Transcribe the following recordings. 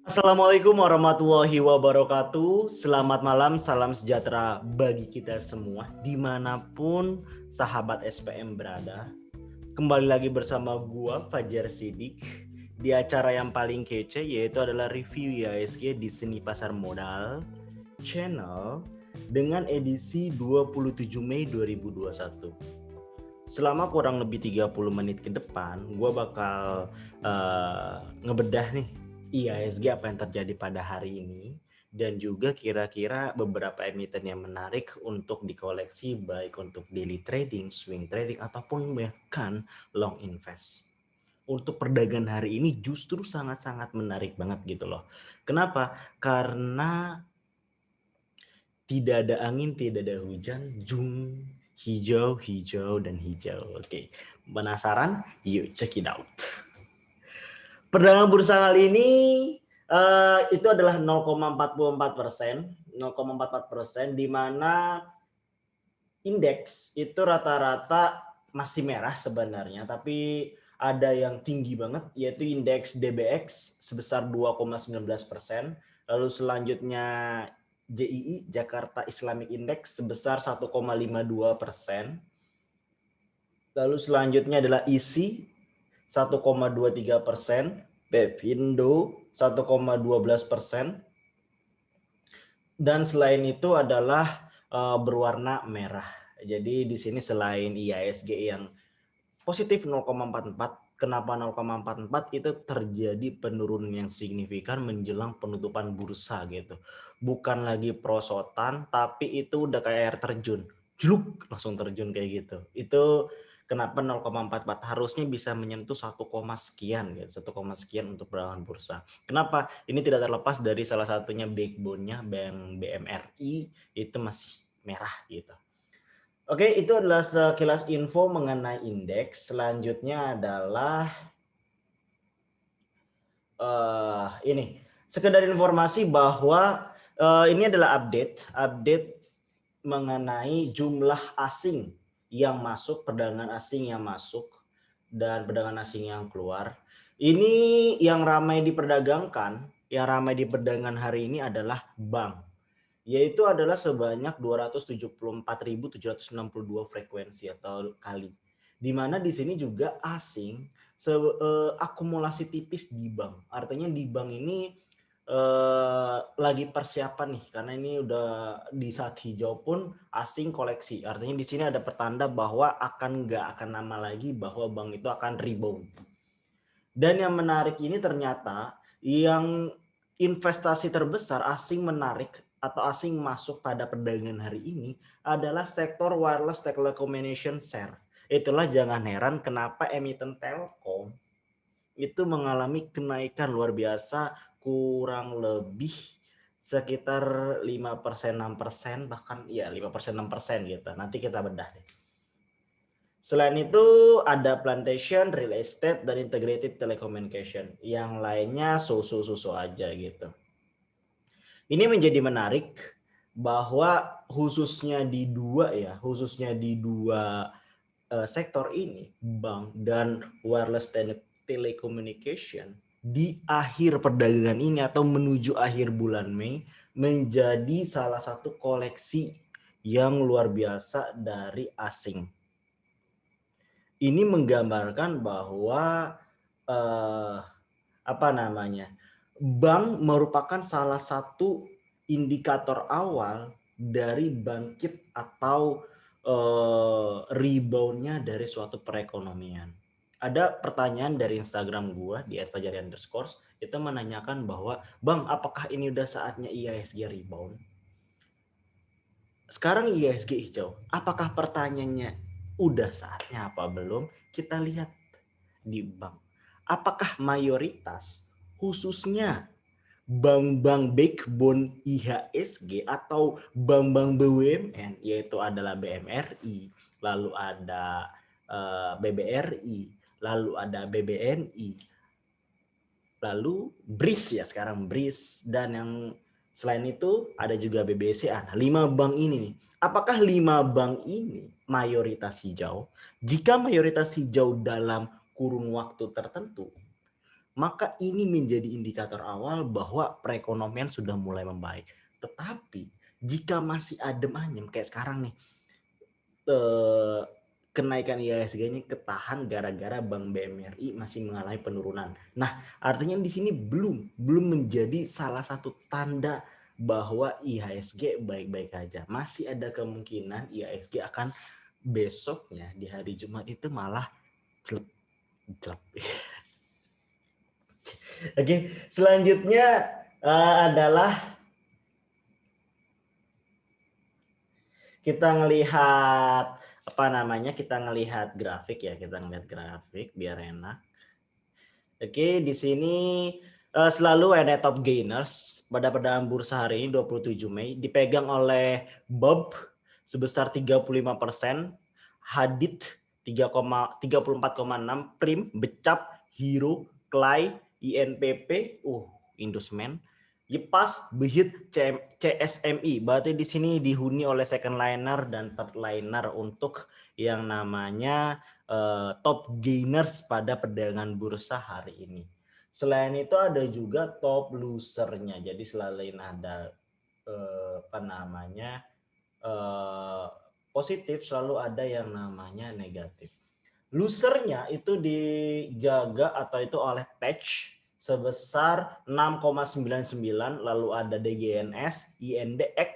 Assalamualaikum warahmatullahi wabarakatuh. Selamat malam, salam sejahtera bagi kita semua dimanapun sahabat SPM berada. Kembali lagi bersama gua Fajar Sidik di acara yang paling kece, yaitu adalah review IHSG di Seni Pasar Modal Channel dengan edisi 27 Mei 2021. Selama kurang lebih 30 menit ke depan, gue bakal ngebedah nih IHSG apa yang terjadi pada hari ini, dan juga kira-kira beberapa emiten yang menarik untuk dikoleksi, baik untuk daily trading, swing trading, ataupun bahkan long invest. Untuk perdagangan hari ini justru sangat-sangat menarik banget gitu loh. Kenapa? Karena tidak ada angin, tidak ada hujan, jung, hijau, hijau, dan hijau. Oke, penasaran? Yuk check it out. Perdagangan bursa kali ini itu adalah 0,44%, 0,44%, di mana indeks itu rata-rata masih merah sebenarnya, tapi ada yang tinggi banget, yaitu indeks DBX sebesar 2,19%. Lalu selanjutnya JII, Jakarta Islamic Index, sebesar 1,52%. Lalu selanjutnya adalah ISI 1,23%, Bepindo 1,12%, dan selain itu adalah berwarna merah. Jadi di sini selain IHSG yang positif 0,44, kenapa 0,44 itu terjadi penurunan yang signifikan menjelang penutupan bursa gitu. Bukan lagi prosotan, tapi itu udah kayak air terjun. Jeluk, langsung terjun kayak gitu. Itu kenapa 0,44, harusnya bisa menyentuh 1, sekian gitu, 1, sekian untuk perdagangan bursa. Kenapa? Ini tidak terlepas dari salah satunya backbone-nya Bank BMRI itu masih merah gitu. Oke, itu adalah sekilas info mengenai indeks. Selanjutnya adalah ini sekedar informasi bahwa ini adalah update mengenai jumlah asing yang masuk, perdagangan asing yang masuk, dan perdagangan asing yang keluar. Ini yang ramai diperdagangkan, yang ramai diperdagangkan hari ini adalah bank, yaitu adalah sebanyak 274.762 frekuensi atau kali. Di mana di sini juga asing akumulasi tipis di bank. Artinya di bank ini lagi persiapan nih, karena ini udah di saat hijau pun asing koleksi. Artinya di sini ada pertanda bahwa nggak akan lama lagi bahwa bank itu akan rebound. Dan yang menarik ini ternyata yang investasi terbesar asing menarik atau asing masuk pada perdagangan hari ini adalah sektor wireless telecommunication share. Itulah jangan heran kenapa emiten Telkom itu mengalami kenaikan luar biasa, kurang lebih sekitar 5%, 6%, bahkan ya 5%, 6% gitu. Nanti kita bedah deh. Selain itu ada plantation, real estate, dan integrated telecommunication. Yang lainnya susu-susu aja gitu. Ini menjadi menarik bahwa khususnya di dua sektor ini, bank dan wireless telecommunication, di akhir perdagangan ini atau menuju akhir bulan Mei menjadi salah satu koleksi yang luar biasa dari asing. Ini menggambarkan bahwa bank merupakan salah satu indikator awal dari bangkit atau reboundnya dari suatu perekonomian. Ada pertanyaan dari Instagram gua di @fajari_, itu menanyakan bahwa, Bang, apakah ini udah saatnya IHSG rebound? Sekarang IHSG hijau. Apakah pertanyaannya udah saatnya apa belum? Kita lihat di bank. Apakah mayoritas khususnya bank-bank backbone IHSG atau bank-bank BUMN, yaitu adalah BMRI, lalu ada BBRI, lalu ada BBNI, lalu BRIS ya sekarang BRIS, dan yang selain itu ada juga BBCA. Nah, 5 bank ini nih. Apakah 5 bank ini mayoritas hijau? Jika mayoritas hijau dalam kurun waktu tertentu, maka ini menjadi indikator awal bahwa perekonomian sudah mulai membaik. Tetapi jika masih adem ayem kayak sekarang nih, kenaikan IHSG-nya ketahan gara-gara Bank BMRI masih mengalami penurunan. Nah, artinya di sini belum menjadi salah satu tanda bahwa IHSG baik-baik aja. Masih ada kemungkinan IHSG akan besoknya di hari Jumat itu malah jelek. Oke, selanjutnya adalah kita ngelihat kita ngelihat grafik ya, kita ngelihat grafik biar enak. Oke, di sini selalu ada top gainers pada perdagangan bursa hari ini 27 Mei dipegang oleh Bob sebesar 35%, Hadid 34,6, Prim, Becap, Hero, Clay, INPP, Indosmen, Yepas, Behit, CSMI. Berarti di sini dihuni oleh second liner dan third liner untuk yang namanya top gainers pada perdagangan bursa hari ini. Selain itu ada juga top losernya. Jadi selain ada positif, selalu ada yang namanya negatif. Losernya itu dijaga atau itu oleh Patch sebesar 6,99, lalu ada DGNS, INDX,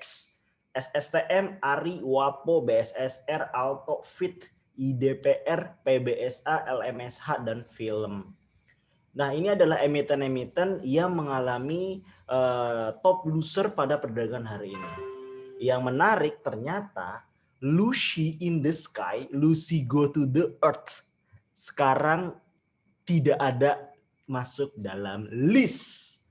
SSTM, ARI, WAPO, BSSR, Alto, FIT, IDPR, PBSA, LMSH, dan Film. Nah, ini adalah emiten-emiten yang mengalami top loser pada perdagangan hari ini. Yang menarik ternyata Lucy in the sky, Lucy go to the earth, sekarang tidak ada masuk dalam list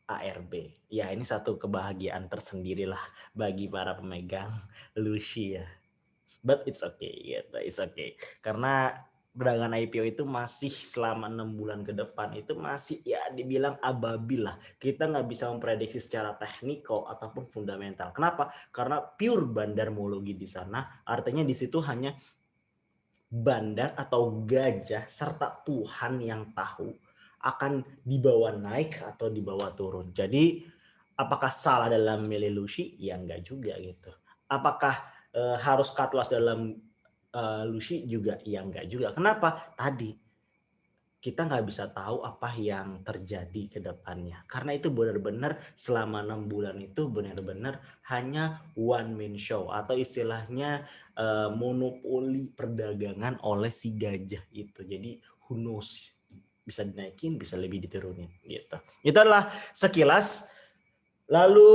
ARB. Ya, ini satu kebahagiaan tersendiri lah bagi para pemegang Lucy ya. But it's okay, gitu. It's okay. Karena perdagangan IPO itu masih selama 6 bulan ke depan itu masih ya dibilang ababil lah. Kita nggak bisa memprediksi secara teknikal ataupun fundamental. Kenapa? Karena pure bandarmologi di sana. Artinya di situ hanya bandar atau gajah serta Tuhan yang tahu akan dibawa naik atau dibawa turun. Jadi apakah salah dalam milih Lucy? Ya enggak juga gitu. Apakah harus cut loss dalam Lucy juga? Ya enggak juga. Kenapa? Tadi kita nggak bisa tahu apa yang terjadi ke depannya. Karena itu benar-benar selama 6 bulan itu benar-benar hanya one man show atau istilahnya monopoli perdagangan oleh si gajah itu. Jadi who knows, bisa dinaikin, bisa lebih diturunin gitu. Itu adalah sekilas. Lalu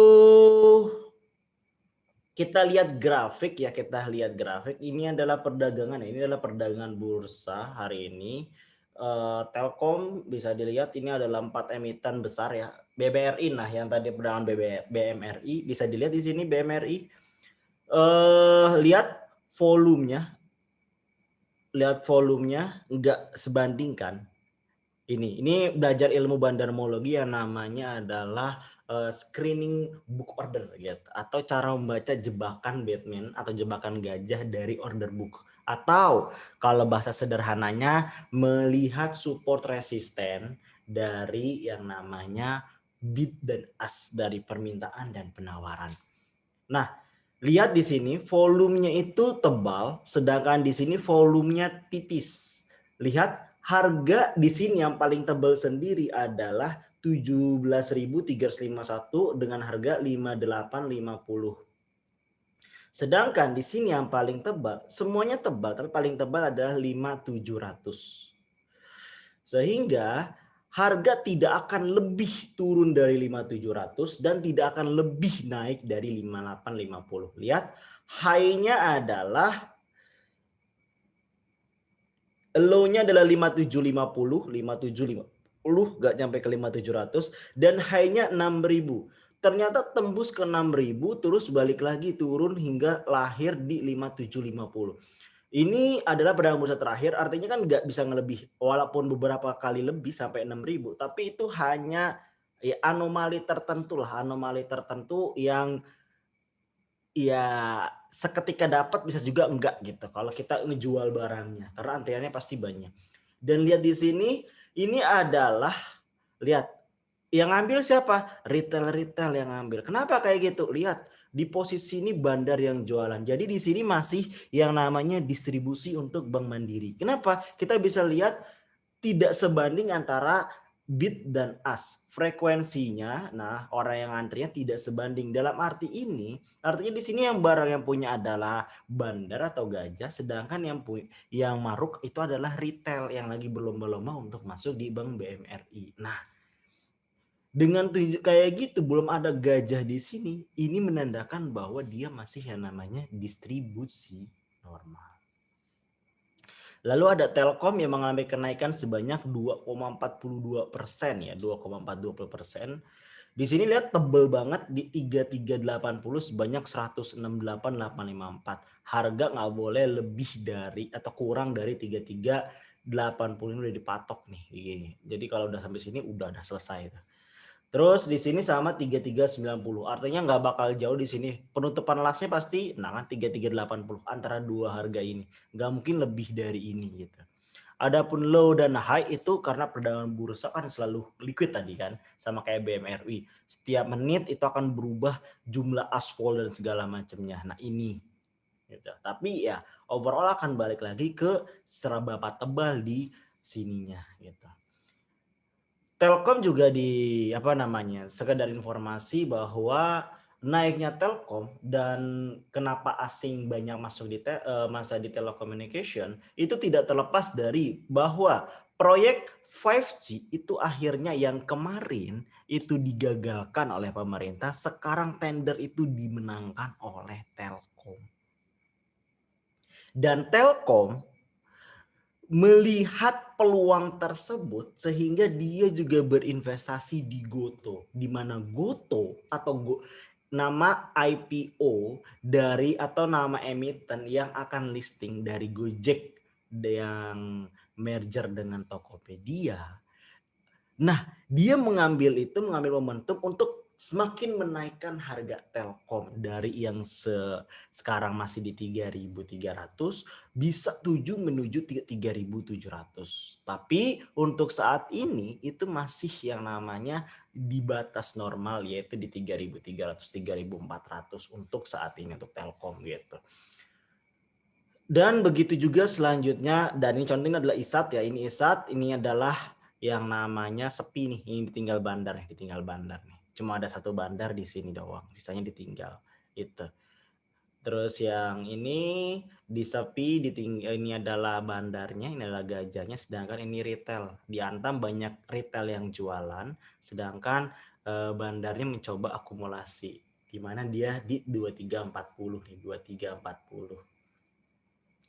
kita lihat grafik ya, Ini adalah perdagangan, ini adalah perdagangan bursa hari ini. Telkom bisa dilihat ini adalah 4 emiten besar ya. BBRI nah yang tadi perdagangan BMRI bisa dilihat di sini BMRI. Lihat volumenya. Enggak sebandingkan. Ini belajar ilmu bandarmologi yang namanya adalah screening book order gitu, atau cara membaca jebakan Batman atau jebakan gajah dari order book, atau kalau bahasa sederhananya melihat support resisten dari yang namanya bid dan ask dari permintaan dan penawaran. Nah, lihat di sini volumenya itu tebal, sedangkan di sini volumenya tipis. Lihat harga di sini yang paling tebal sendiri adalah 17.351 dengan harga 5850. Sedangkan di sini yang paling tebal, semuanya tebal, tapi paling tebal adalah 5700. Sehingga harga tidak akan lebih turun dari 5700 dan tidak akan lebih naik dari 5850. Lihat, high-nya adalah low-nya adalah 5750, 5750 nggak nyampe ke 5700 dan high-nya 6000. Ternyata tembus ke 6000 terus balik lagi turun hingga lahir di 5750. Ini adalah perdagangan bursa terakhir, artinya kan nggak bisa ngelebih walaupun beberapa kali lebih sampai 6000, tapi itu hanya ya anomali tertentu lah, anomali tertentu yang ya seketika dapat bisa juga enggak gitu kalau kita ngejual barangnya karena antriannya pasti banyak. Dan lihat di sini Ini adalah, lihat, yang ngambil siapa? Retail-retail yang ngambil. Kenapa kayak gitu? Lihat, di posisi ini bandar yang jualan. Jadi di sini masih yang namanya distribusi untuk Bank Mandiri. Kenapa? Kita bisa lihat tidak sebanding antara bid dan as. Frekuensinya, nah orang yang antrinya tidak sebanding. Dalam arti ini, artinya di sini yang barang yang punya adalah bandar atau gajah, sedangkan yang maruk itu adalah retail yang lagi berlomba-lomba untuk masuk di Bank BMRI. Nah, dengan kayak gitu belum ada gajah di sini, ini menandakan bahwa dia masih yang namanya distribusi normal. Lalu ada Telkom yang mengalami kenaikan sebanyak 2,42% ya, 2,42%. Di sini lihat tebel banget di 3380 sebanyak 168.854. Harga nggak boleh lebih dari atau kurang dari 3380 ini udah dipatok nih gini. Jadi kalau udah sampai sini udah selesai. Terus di sini sama 3390. Artinya nggak bakal jauh di sini. Penutupan lastnya pasti nah kan 3380 antara dua harga ini. Nggak mungkin lebih dari ini gitu. Adapun low dan high itu karena perdagangan bursa kan selalu liquid tadi kan, sama kayak BMRI. Setiap menit itu akan berubah jumlah aspol dan segala macamnya. Nah ini gitu. Tapi ya overall akan balik lagi ke seberapa tebal di sininya gitu. Telkom juga sekedar informasi bahwa naiknya Telkom dan kenapa asing banyak masuk di masa di telecommunication itu tidak terlepas dari bahwa proyek 5G itu akhirnya yang kemarin itu digagalkan oleh pemerintah, sekarang tender itu dimenangkan oleh Telkom. Dan Telkom melihat peluang tersebut sehingga dia juga berinvestasi di Goto, di mana Goto atau nama IPO dari atau nama emiten yang akan listing dari Gojek yang merger dengan Tokopedia. Nah, dia mengambil momentum untuk semakin menaikkan harga Telkom dari yang sekarang masih di 3.300 bisa 7 menuju 3.700. Tapi untuk saat ini itu masih yang namanya di batas normal yaitu di 3.300 3.400 untuk saat ini untuk Telkom gitu. Dan begitu juga selanjutnya, dan ini contohnya adalah ISAT ya, ini ISAT, ini adalah yang namanya sepi nih, ini ditinggal bandar nih. Cuma ada satu bandar di sini doang, sisanya ditinggal. Itu. Terus yang ini di sepi ini adalah bandarnya, ini adalah gajahnya, sedangkan ini retail. Di Antam banyak retail yang jualan, sedangkan bandarnya mencoba akumulasi. Di mana dia di 2340 nih, 2340.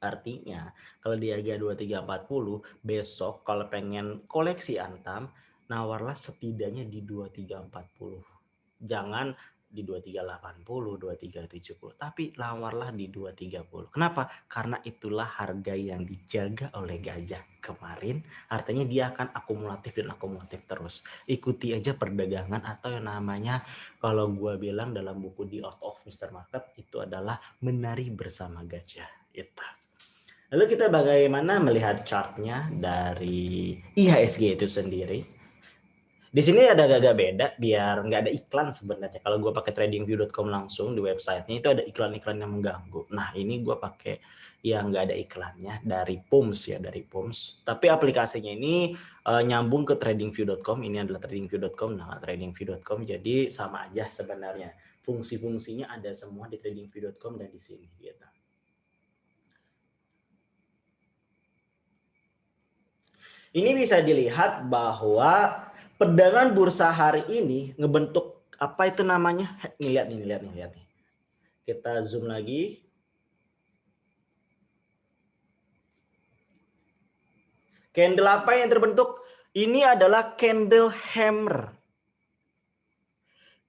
Artinya kalau di harga 2340 besok kalau pengen koleksi Antam nawarlah setidaknya di 2340. Jangan di 2380, 2370, tapi nawarlah di 230. Kenapa? Karena itulah harga yang dijaga oleh gajah kemarin. Artinya dia akan akumulatif dan akumulatif terus. Ikuti aja perdagangan atau yang namanya kalau gua bilang dalam buku The Art of Mr. Market itu adalah menari bersama gajah. Itu. Lalu kita bagaimana melihat chartnya dari IHSG itu sendiri. Di sini ada agak beda biar nggak ada iklan sebenarnya. Kalau gue pakai tradingview.com langsung di websitenya itu ada iklan-iklan yang mengganggu. Nah ini gue pakai yang nggak ada iklannya dari Pums ya, dari Pums. Tapi aplikasinya ini nyambung ke tradingview.com. Ini adalah tradingview.com, nah tradingview.com. Jadi sama aja sebenarnya. Fungsi-fungsinya ada semua di tradingview.com dan di sini gitu. Ini bisa dilihat bahwa perdagangan bursa hari ini ngebentuk apa itu namanya? Lihat nih. Kita zoom lagi. Candle apa yang terbentuk? Ini adalah candle hammer.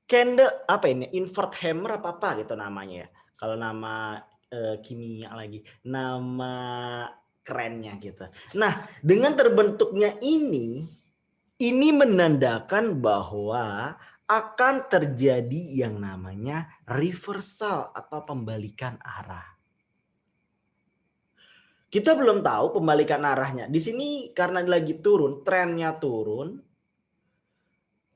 Candle apa ini? Invert hammer apa gitu namanya ya. Kalau nama kimia lagi. Nama kerennya gitu. Nah, dengan terbentuknya ini menandakan bahwa akan terjadi yang namanya reversal atau pembalikan arah. Kita belum tahu pembalikan arahnya. Di sini karena lagi turun, trennya turun,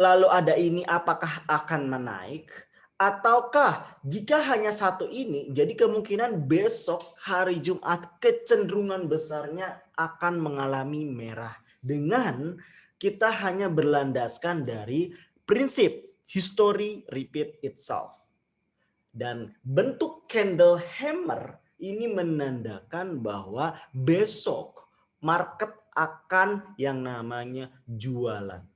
lalu ada ini apakah akan menaik? Ataukah jika hanya satu ini, jadi kemungkinan besok hari Jumat kecenderungan besarnya akan mengalami merah. Dengan kita hanya berlandaskan dari prinsip history repeat itself. Dan bentuk candle hammer ini menandakan bahwa besok market akan yang namanya jualan.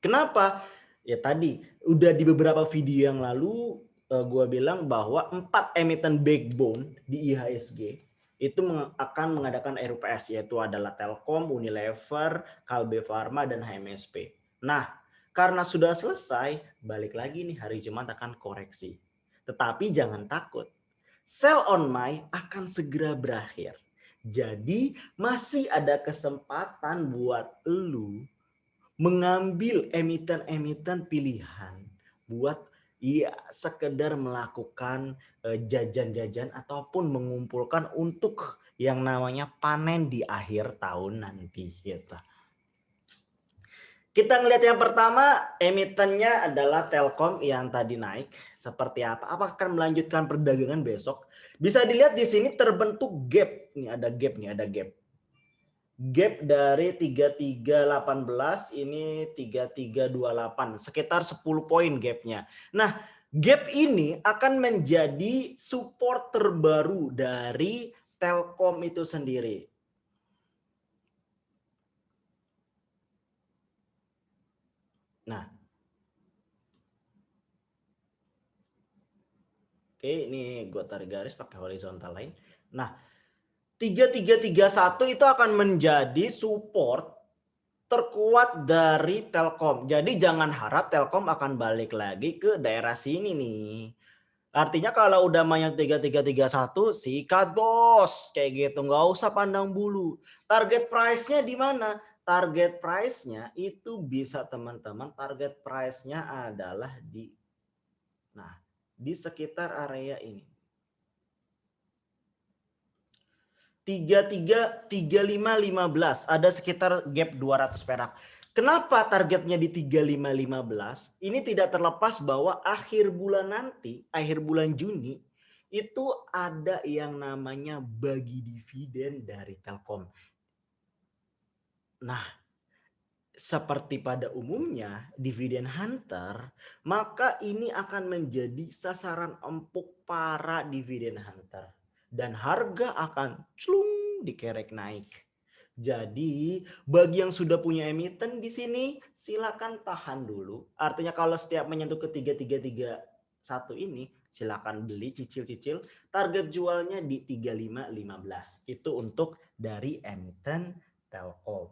Kenapa? Ya tadi udah di beberapa video yang lalu gue bilang bahwa 4 emiten backbone di IHSG itu akan mengadakan RUPS, yaitu adalah Telkom, Unilever, Kalbe Farma, dan HMSP. Nah, karena sudah selesai, balik lagi nih hari Jumat akan koreksi. Tetapi jangan takut, sell on my akan segera berakhir. Jadi masih ada kesempatan buat lu mengambil emiten-emiten pilihan buat ya sekedar melakukan jajan-jajan ataupun mengumpulkan untuk yang namanya panen di akhir tahun nanti gitu. Kita ngelihat yang pertama, emitennya adalah Telkom yang tadi naik. Seperti apa? Apakah akan melanjutkan perdagangan besok? Bisa dilihat di sini terbentuk gap. Nih ada gap nih, ada gap. Gap dari 3318 ini 3328, sekitar 10 poin gapnya. Nah, gap ini akan menjadi support terbaru dari Telkom itu sendiri. Nah, oke, ini gue tarik garis pakai horizontal line. Nah, 3331 itu akan menjadi support terkuat dari Telkom. Jadi jangan harap Telkom akan balik lagi ke daerah sini nih. Artinya kalau udah main 3331 sikat bos, kayak gitu, nggak usah pandang bulu. Target price-nya di mana? Target price-nya itu bisa teman-teman, target price-nya adalah di sekitar area ini. 333515, ada sekitar gap 200 perak. Kenapa targetnya di 3515? Ini tidak terlepas bahwa akhir bulan nanti, akhir bulan Juni, itu ada yang namanya bagi dividen dari Telkom. Nah, seperti pada umumnya dividen hunter, maka ini akan menjadi sasaran empuk para dividen hunter. Dan harga akan dikerek naik. Jadi bagi yang sudah punya emiten di sini silakan tahan dulu. Artinya kalau setiap menyentuh ke 3331 ini silakan beli cicil-cicil. Target jualnya di 3515. Itu untuk dari emiten Telkom.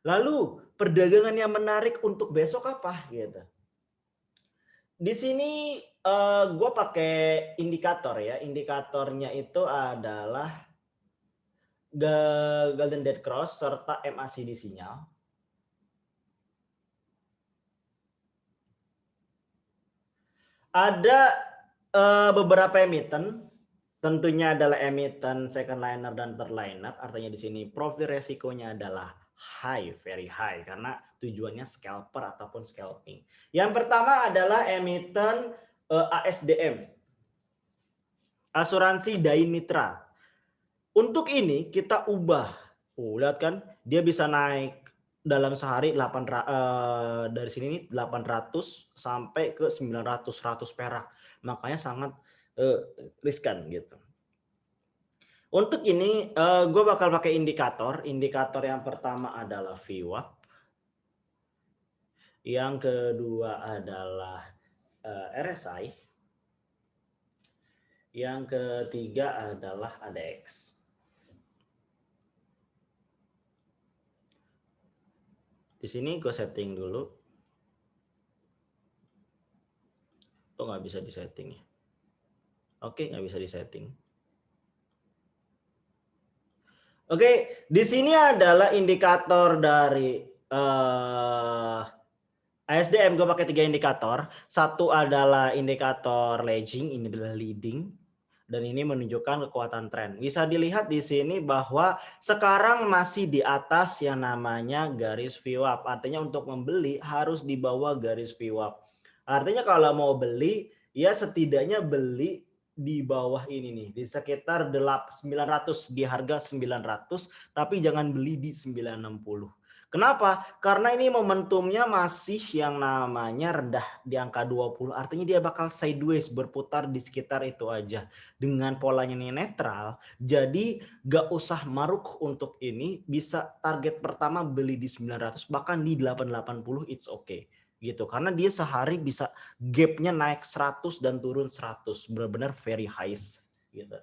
Lalu perdagangan yang menarik untuk besok apa gitu. Di sini gue pakai indikator ya. Indikatornya itu adalah Golden Dead Cross serta MACD sinyal. Ada beberapa emiten, tentunya adalah emiten second liner dan third liner. Artinya di sini profil resikonya adalah high, very high, karena tujuannya scalper ataupun scalping. Yang pertama adalah emiten ASDM, asuransi Dain Mitra. Untuk ini kita ubah. Lihat kan, dia bisa naik dalam sehari dari sini 800 sampai ke 900 100 perak. Makanya sangat riskan gitu. Untuk ini gue bakal pakai indikator. Indikator yang pertama adalah VWAP. Yang kedua adalah RSI. Yang ketiga adalah ADX. Di sini gue setting dulu. Oh, nggak bisa disetting ya. Oke, nggak bisa disetting. Oke, di sini adalah indikator dari ASDM. Gue pakai 3 indikator. Satu adalah indikator lagging, ini adalah leading. Dan ini menunjukkan kekuatan tren. Bisa dilihat di sini bahwa sekarang masih di atas yang namanya garis VWAP. Artinya untuk membeli harus di bawah garis VWAP. Artinya kalau mau beli, ya setidaknya beli di bawah ini nih, di sekitar 900, di harga 900, tapi jangan beli di 960. Kenapa? Karena ini momentumnya masih yang namanya rendah di angka 20. Artinya dia bakal sideways berputar di sekitar itu aja. Dengan polanya ini netral, jadi gak usah maruk untuk ini. Bisa target pertama beli di 900, bahkan di 880 it's okay. Gitu. Karena dia sehari bisa gapnya naik 100 dan turun 100. Benar-benar very high. Gitu.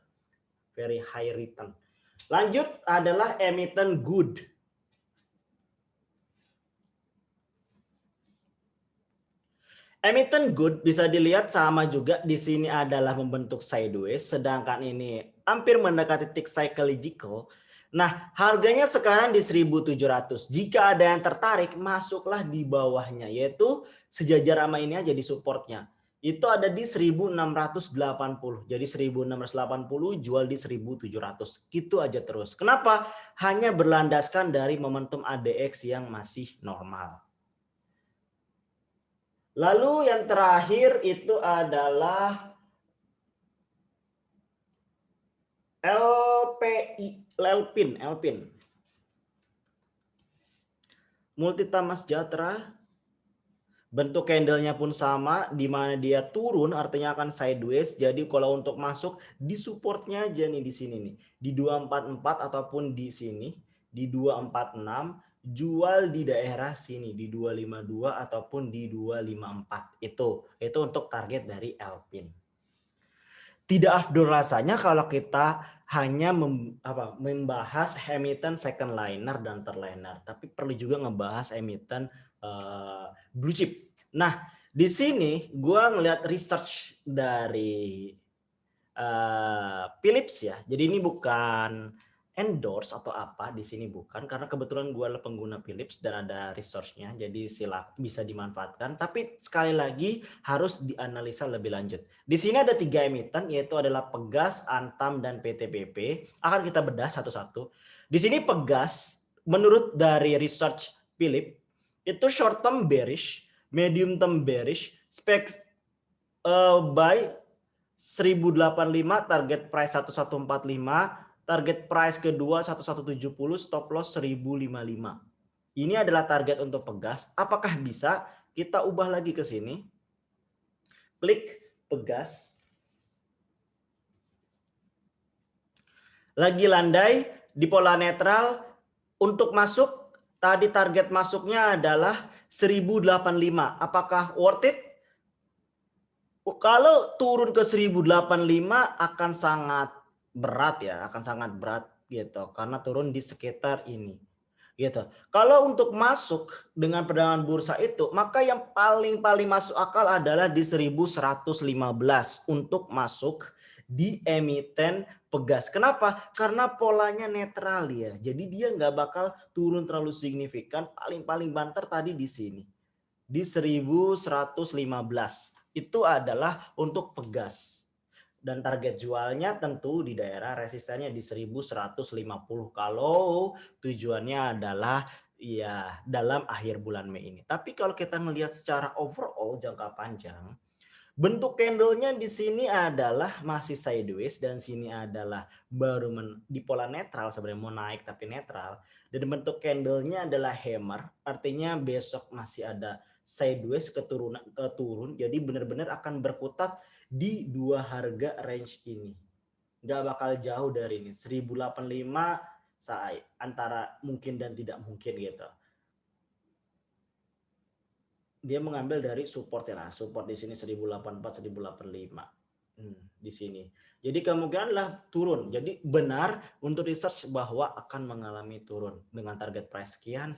Very high return. Lanjut adalah emiten good. Emiten good bisa dilihat sama juga di sini adalah membentuk sideways, sedangkan ini hampir mendekati tick psychological. Nah, harganya sekarang di 1.700. Jika ada yang tertarik, masuklah di bawahnya, yaitu sejajar sama ini aja di supportnya. Itu ada di 1.680. Jadi 1.680 jual di 1.700. Gitu aja terus. Kenapa? Hanya berlandaskan dari momentum ADX yang masih normal. Lalu yang terakhir itu adalah Lpin. Multitama Sejahtera. Bentuk candlenya pun sama, di mana dia turun artinya akan sideways. Jadi kalau untuk masuk di supportnya aja nih di sini nih, di 244 ataupun di sini di 246, jual di daerah sini di 252 ataupun di 254. Itu untuk target dari Lpin. Tidak afdol rasanya kalau kita hanya membahas emiten second liner dan third liner, tapi perlu juga ngebahas emiten blue chip. Nah, di sini gue ngelihat research dari Philips ya. Jadi ini bukan endorse atau apa, di sini bukan, karena kebetulan gue adalah pengguna Philips dan ada resource-nya, jadi bisa dimanfaatkan. Tapi sekali lagi harus dianalisa lebih lanjut. Di sini ada 3 emiten, yaitu adalah Pegas, Antam, dan PTBP. Akan kita bedah satu-satu. Di sini Pegas, menurut dari research Philips, itu short term bearish, medium term bearish, specs buy 1085, target price 1145, target price kedua 1170, stop loss 1055. Ini adalah target untuk Pegas. Apakah bisa? Kita ubah lagi ke sini. Klik Pegas. Lagi landai di pola netral. Untuk masuk, tadi target masuknya adalah 1085. Apakah worth it? Kalau turun ke 1085 akan sangat berat ya, akan sangat berat gitu, karena turun di sekitar ini gitu. Kalau untuk masuk dengan perdagangan bursa itu, maka yang paling masuk akal adalah di 1115 untuk masuk di emiten Pegas. Kenapa? Karena polanya netral ya, jadi dia nggak bakal turun terlalu signifikan. Paling banter tadi di sini di 1115. Itu adalah untuk Pegas. Dan target jualnya tentu di daerah resistennya di 1150 kalau tujuannya adalah ya dalam akhir bulan Mei ini. Tapi kalau kita melihat secara overall jangka panjang, bentuk candlenya di sini adalah masih sideways dan sini adalah baru di pola netral, sebenarnya mau naik tapi netral. Dan bentuk candlenya adalah hammer, artinya besok masih ada sideways turun, jadi benar-benar akan berkutat di dua harga range ini, nggak bakal jauh dari ini 1085 antara mungkin dan tidak mungkin gitu. Dia mengambil dari support ya, support di sini 1084 1085 di sini. Jadi kemungkinan adalah turun. Jadi benar untuk research bahwa akan mengalami turun dengan target price sekian.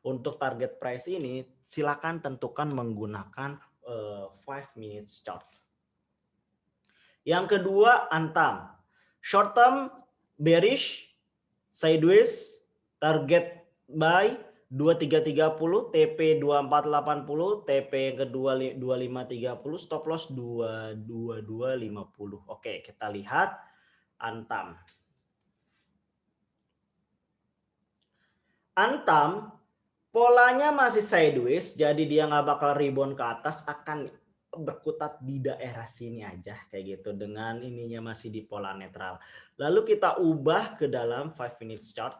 Untuk target price ini silakan tentukan menggunakan 5 minutes chart. Yang kedua Antam. Short term bearish, sideways, target buy 2330, TP 2480, TP yang kedua 2530, stop loss 22250. Oke, kita lihat Antam. Antam polanya masih sideways, jadi dia nggak bakal rebound ke atas, akan berkutat di daerah sini aja kayak gitu dengan ininya masih di pola netral. Lalu kita ubah ke dalam 5 minutes chart.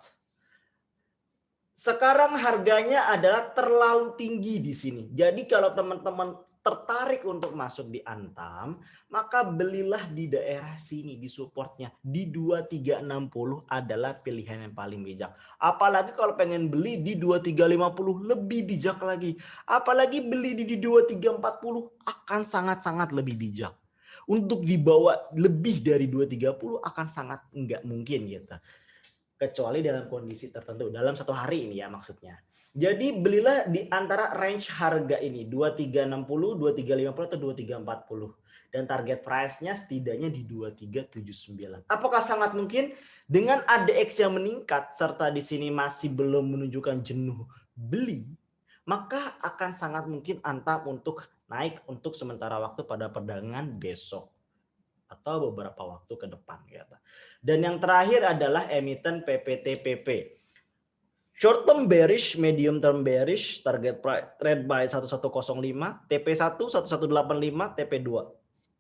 Sekarang harganya adalah terlalu tinggi di sini. Jadi kalau teman-teman tertarik untuk masuk di Antam, maka belilah di daerah sini di supportnya. Di 2360 adalah pilihan yang paling bijak. Apalagi kalau pengen beli di 2350 lebih bijak lagi. Apalagi beli di 2340 akan sangat-sangat lebih bijak. Untuk dibawa lebih dari 230 akan sangat enggak mungkin gitu. Kecuali dalam kondisi tertentu, dalam satu hari ini ya maksudnya. Jadi belilah di antara range harga ini, 2360, 2350 atau 2340. Dan target price-nya setidaknya di 2379. Apakah sangat mungkin? Dengan ADX yang meningkat, serta di sini masih belum menunjukkan jenuh beli, maka akan sangat mungkin Antam untuk naik untuk sementara waktu pada perdagangan besok atau beberapa waktu ke depan gitu. Dan yang terakhir adalah emiten PPTPP. Short term bearish, medium term bearish, target trade by 1105, TP1 1185, TP2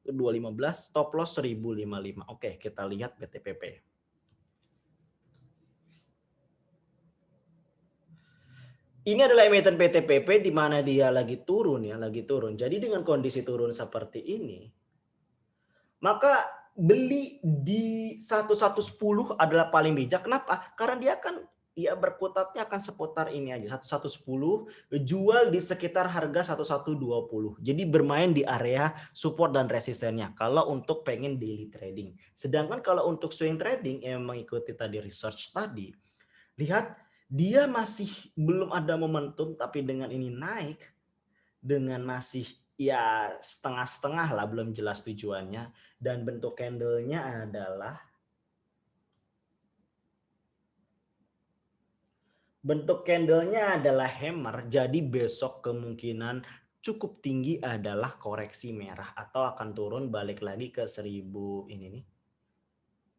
215, stop loss 1055. Oke, kita lihat PTPP. Ini adalah emiten PTPP di mana dia lagi turun ya, lagi turun. Jadi dengan kondisi turun seperti ini, maka beli di 1110 adalah paling bijak. Kenapa? Karena dia akan berkutatnya akan seputar ini aja 1110, jual di sekitar harga 1120. Jadi bermain di area support dan resistennya kalau untuk pengen daily trading. Sedangkan kalau untuk swing trading yang mengikuti tadi research tadi, lihat dia masih belum ada momentum, tapi dengan ini naik dengan masih ya setengah-setengah lah, belum jelas tujuannya, dan bentuk candlenya adalah hammer. Jadi besok kemungkinan cukup tinggi adalah koreksi merah atau akan turun balik lagi ke 1000 ini nih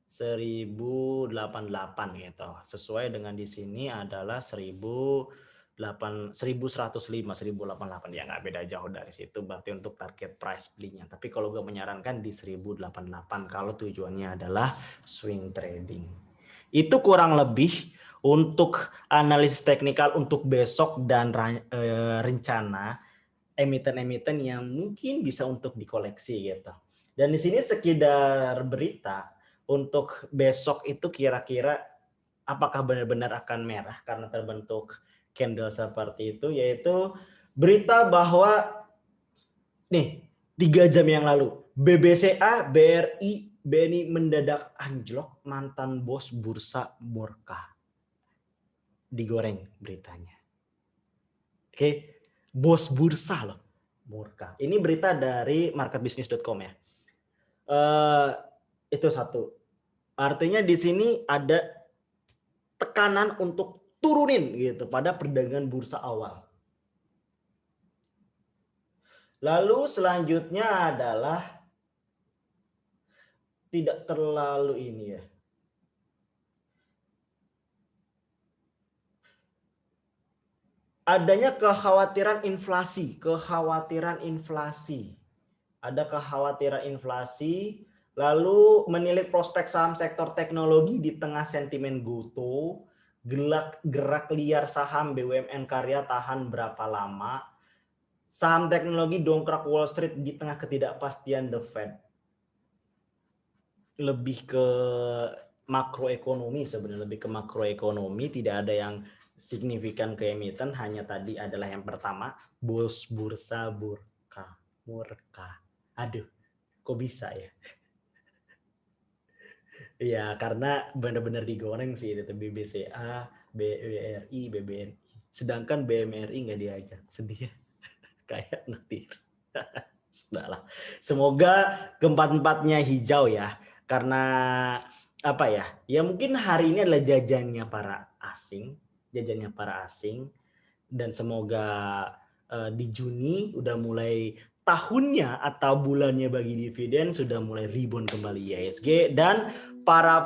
1088 gitu. Sesuai dengan di sini adalah 1105, 1088 ya, nggak beda jauh dari situ berarti untuk target price belinya. Tapi kalau gue menyarankan di 1088 kalau tujuannya adalah swing trading. Itu kurang lebih untuk analisis teknikal untuk besok dan rencana emiten-emiten yang mungkin bisa untuk dikoleksi gitu. Dan di sini sekedar berita untuk besok itu kira-kira apakah benar-benar akan merah karena terbentuk candle seperti itu, yaitu berita bahwa nih 3 jam yang lalu BBCA, BRI, BNI mendadak anjlok, mantan bos bursa murka. Digoreng beritanya. Oke, bos bursa loh murka. Ini berita dari marketbusiness.com ya. Itu satu. Artinya di sini ada tekanan untuk turunin gitu pada perdagangan bursa awal. Lalu selanjutnya adalah tidak terlalu ini ya. Adanya kekhawatiran inflasi. Ada kekhawatiran inflasi, lalu menilik prospek saham sektor teknologi di tengah sentimen goto, gerak liar saham BUMN karya tahan berapa lama, saham teknologi dongkrak Wall Street di tengah ketidakpastian The Fed. Lebih ke makroekonomi sebenarnya, tidak ada yang signifikan ke emiten, hanya tadi adalah yang pertama, bos bursa murka. Aduh, kok bisa ya? Ya karena benar-benar digoreng sih itu BBCA, BRI, BBNI. Sedangkan BMRI nggak diajak, sedih ya. Kayak nanti. Sudahlah. Semoga keempat-empatnya hijau ya. Karena apa ya? Ya mungkin hari ini adalah jajannya para asing. jajannya para asing, dan semoga di Juni udah mulai tahunnya atau bulannya bagi dividen sudah mulai rebound kembali IHSG, dan para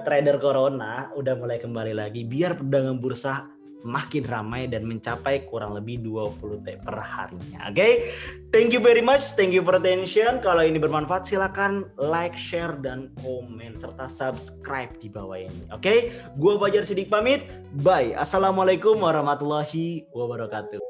trader corona udah mulai kembali lagi biar perdagangan bursa makin ramai dan mencapai kurang lebih 20 T per harinya. Oke, thank you very much, thank you for attention. Kalau ini bermanfaat silakan like, share, dan komen serta subscribe di bawah ini. Oke, gua Fajar Siddiq pamit. Bye. Assalamualaikum warahmatullahi wabarakatuh.